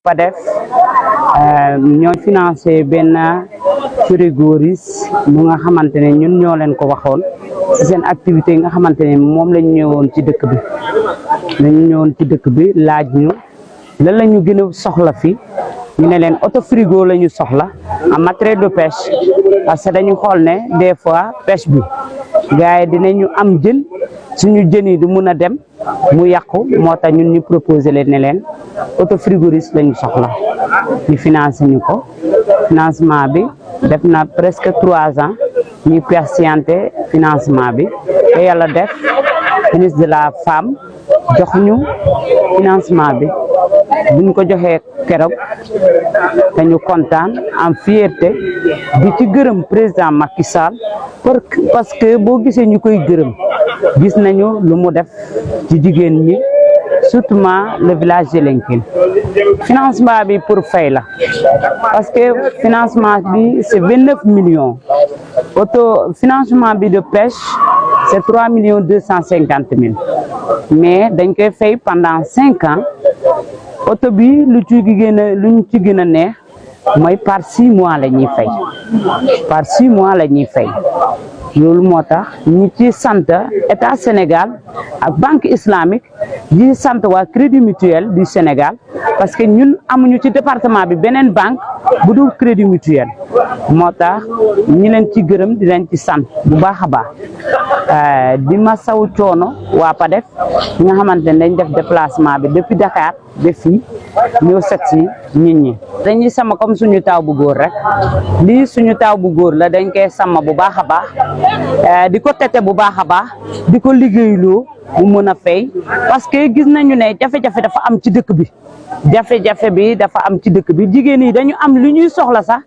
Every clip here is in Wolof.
PADEF ñoo financé benn frigoris mu nga xamante ne ñun ñoo leen ko waxoon ci seen activité yi nga xamante ne moom lañ ñëwoon ci dëkk bi laaj ñu lan la ñu gën a soxla fi ñu ne leen auto frigo la ñu soxla en matériel de pêche parce que dañu xool ne des fois pêche bi gars yi dinañu am jën suñu jën yi du mun a dem mu yàqu moo tax ñun ñu proposé leen ne leen auto frigoris la ñu soxla ñu financé ñu ko financement bi def na presque 3 ans ñuy patienté financement bi te yàlla def ministre de la femme jox ñu financement bi buñ ko joxee keroog dañu kontaan en fierté di ci gërëm président Macky Sall parce que boo gisee ñu koy gërëm gis nañu lu mu def ci jigéen ñi surtout le village de Elinkine financement bi pour fay la parce que financement bi c'est 29 millions auto financement bi de pêche c'est 3 250 000 mais dañ koy fay pendant 5 ans auto bi lu ci gën a neex mooy par 6 mois la ñuy fay par 6 mois la ñuy fay loolu moo tax ñi ci sant état Sénégal ak banque islamique di sant waa crédit mutuel du Sénégal parce que ñun amuñu ci département bi beneen banque bu dul crédit mutuel moo tax ñi leen ci gërëm di leen ci sant bu baax a baax di ma saw coono waa PADEF ñi nga xamante ne dañ def déplacement bi depuis Dakar ba fii ñëw set si nit ñi dañuy sama comme suñu taw bu góor rek lii suñu taw bu góor la dañ koy sama bu baax a baax di ko tete bu baax a baax di ko liggéeyloo mu mën a fay parce que gis nañu ne jafe-jafe dafa am ci dëkk bi jafe-jafe bi dafa am ci dëkk bi jigéen yi dañu am lu ñuy soxla sax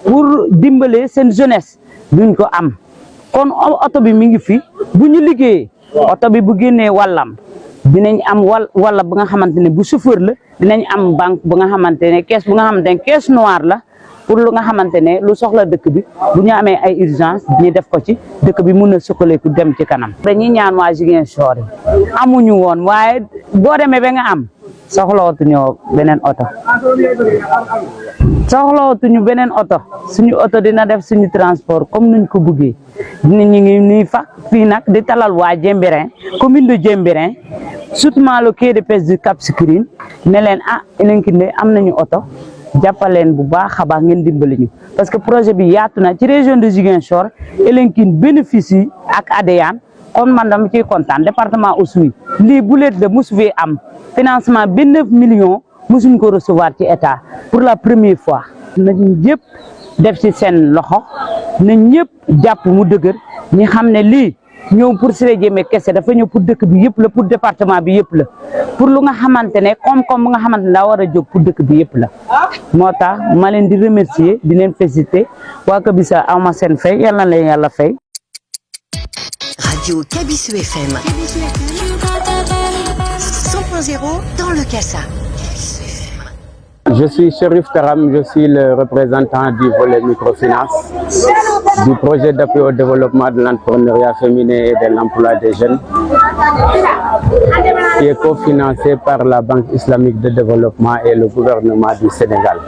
pour dimbale seen jeunesse duñ ko am kon oto bi mi ngi fi bu ñu liggéeyee oto bi bu génnee wàllam dinañ am wala bu nga xamante ne bu chauffeur la dinañ am banque bu nga xamante ne caisse bu nga xamante ne caisse noire la pour lu nga xamante ne lu soxla dëkk bi bu ñu amee ay urgence ñu def ko ci dëkk bi mun a sukkaleeku dem ci kanam. dañuy ñaan waa Ziguinchor yi amuñu woon waaye boo demee ba nga am soxlawatuñu beneen oto suñu oto dina def suñu transport comme nuñ ko bëggee ñu ngi nii fa fii nag di talal waa Diembéring commune de Diembéring surtout le quai de pêche du Cap Skirring ne leen Elinkine am nañu oto jàppaleen bu baax a baax ngeen dimbali ñu parce que projet bi yaatu na ci région de Ziguinchor Elinkine bénéficie ak ADEAN kon man dama ciy kontaan département Oussouye lii bu leet la mosu fee am financement 29 millions mosuñ ko recevoir ci état pour la première fois nañ ñëpp def ci seen loxo na ñëpp jàpp mu dëgër ñi xam ne lii ñëw pour Siré Diémé kese dafa ñëw pour dëkk bi yëpp la pour département bi yëpp la pour lu nga xamante ne koom-koom bu nga xamante ne daa war a jóg pour dëkk bi yëpp la moo tax ma leen di remercier di leen féliciter waa Kabisa awma seen fay yàlla na leen yàlla fay. Radio Kabisu FM 100.0 dans le Kassa. Je suis Chérif Karam, je suis le représentant du volet microfinance du projet d'appui au développement de l'entrepreneuriat féminin et de l'emploi des jeunes qui est cofinancé par la Banque islamique de développement et le gouvernement du Sénégal,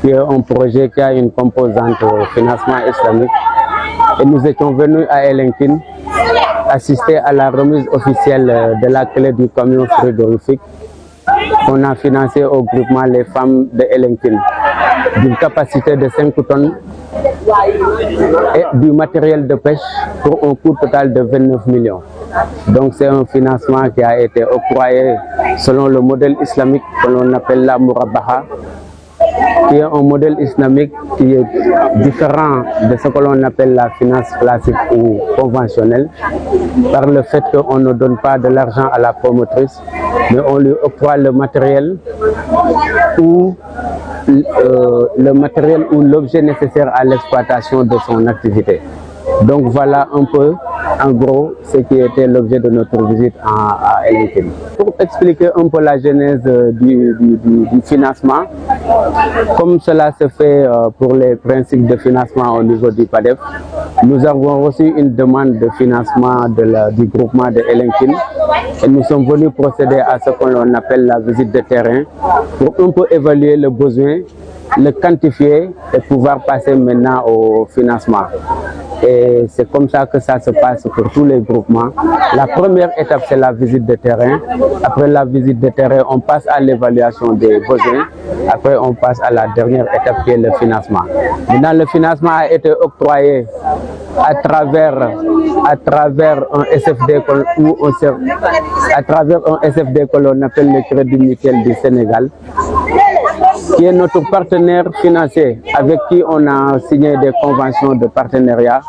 qui est un projet qui a une composante financement islamique. Et nous étions venus à Elinkine assister à la remise officielle de la clé du camion frigorifique qu'on a financé au groupement Les Femmes de Elinkine, d'une capacité de 5 tonnes et du matériel de pêche pour un coût total de 29 millions. Donc c'est un financement qui a été octroyé selon le modèle islamique que l'on appelle la Mourabaha, qui est un modèle islamique qui est différent de ce que l'on appelle la finance classique ou conventionnelle, par le fait qu'on ne donne pas de l'argent à la promotrice, mais on lui octroie le matériel ou l'objet nécessaire à l'exploitation de son activité. Donc voilà un peu en gros ce qui était l'objet de notre visite à Elinkine. Pour expliquer un peu la genèse du financement, comme cela se fait pour les principes de financement au niveau du PADEF, nous avons reçu une demande de financement du groupement de Elinkine et nous sommes venus procéder à ce qu'on appelle la visite de terrain pour un peu évaluer le besoin, le quantifier et pouvoir passer maintenant au financement. Et c'est comme ça que ça se passe pour tous les groupements. La première étape, c'est la visite de terrain. Après la visite de terrain, on passe à l'évaluation des besoins. Après, on passe à la dernière étape qui est le financement. Maintenant, le financement a été octroyé à travers un SFD que l'on appelle le Crédit Mutuel du Sénégal, qui est notre partenaire financier avec qui on a signé des conventions de partenariat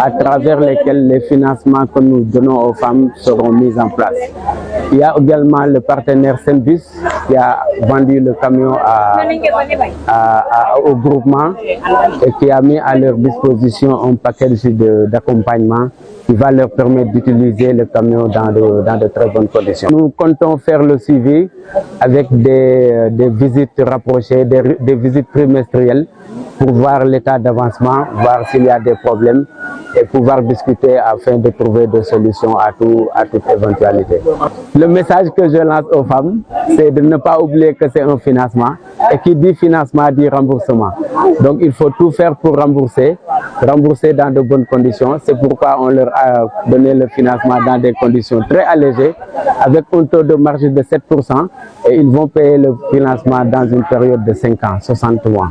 à travers lesquelles les financements que nous donnons aux femmes seront mis en place. Il y a également le partenaire Senbus qui a vendu le camion au groupement et qui a mis à leur disposition un package d'accompagnement qui va leur permettre d'utiliser le camion dans de très bonnes conditions. Nous comptons faire le suivi avec des visites rapprochées, des visites trimestrielles pour voir l'état d'avancement, voir s'il y a des problèmes et pouvoir discuter afin de trouver des solutions à toute éventualité. Le message que je lance aux femmes, c'est de ne pas oublier que c'est un financement et qui dit financement dit remboursement. Donc il faut tout faire pour rembourser dans de bonnes conditions. C'est pourquoi on leur a donné le financement dans des conditions très allégées avec un taux de marge de 7% et ils vont payer le financement dans une période de 5 ans, 60 mois.